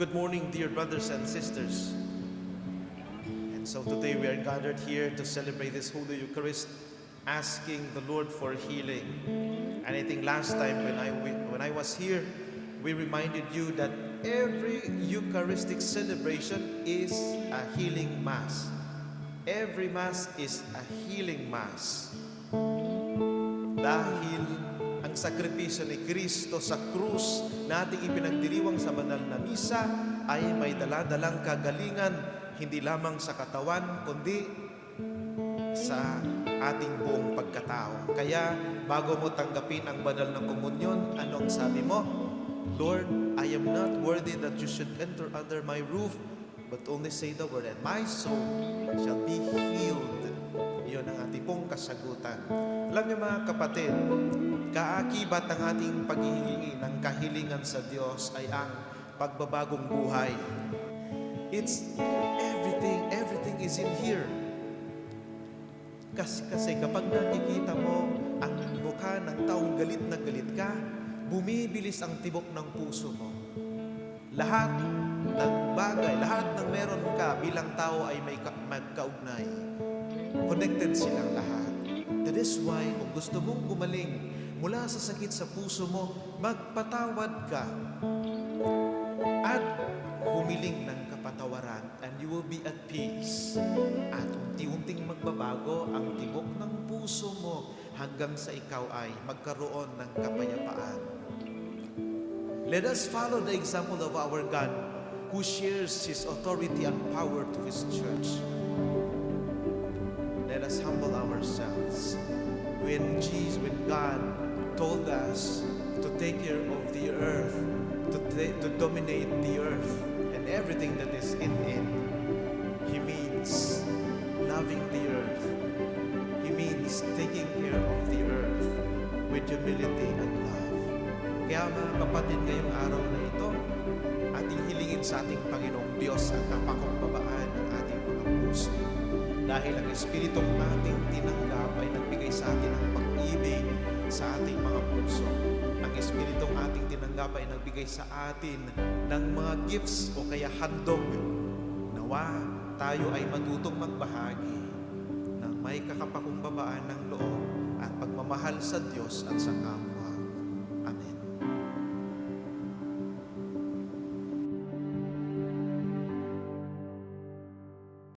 Good morning, dear brothers and sisters. And so today we are gathered here to celebrate this Holy Eucharist, asking the Lord for healing. And I think last time when I was here, we reminded you that every Eucharistic celebration is a healing Mass. Every Mass is a healing Mass. Dahil ang sakripisyo ni Kristo sa krus na ating ipinagdiriwang sa banal na misa ay may daladalang kagalingan, hindi lamang sa katawan, kundi sa ating buong pagkatao. Kaya bago mo tanggapin ang banal na komunyon, ano ang sabi mo? Lord, I am not worthy that you should enter under my roof, but only say the word, and my soul shall be healed. Iyon ang ating pong kasagutan. Alam niyo mga kapatid, kaakibat ng ating paghihingi ng kahilingan sa Diyos ay ang pagbabagong buhay. It's everything is in here. Kasi kapag nakikita mo ang mukha ng taong galit na galit ka, bumibilis ang tibok ng puso mo. Lahat ng bagay, lahat ng meron ka bilang tao ay may magkaugnay. Connected silang lahat. That is why, kung gusto mong gumaling mula sa sakit sa puso mo, magpatawad ka at humiling ng kapatawaran, and you will be at peace. At unti-unting magbabago ang tibok ng puso mo hanggang sa ikaw ay magkaroon ng kapayapaan. Let us follow the example of our God, who shares His authority and power to His church. Let us humble ourselves. When God told us to take care of the earth, to dominate the earth and everything that is in it, He means loving the earth. He means taking care of the earth with humility and love. Kaya mga kapatid, ngayong araw na ito, ating hilingin sa ating Panginoong Diyos ang kapakumbabaan ng ating mga puso. Dahil ang Espiritong ating tinanggap ay nagbigay sa atin ng pag-ibig sa ating mga puso. Ang Espiritong ating tinanggap ay nagbigay sa atin ng mga gifts o kaya handog. Nawa tayo ay matutong magbahagi ng may kakapakumbabaan ng loob at pagmamahal sa Diyos at sa kapwa.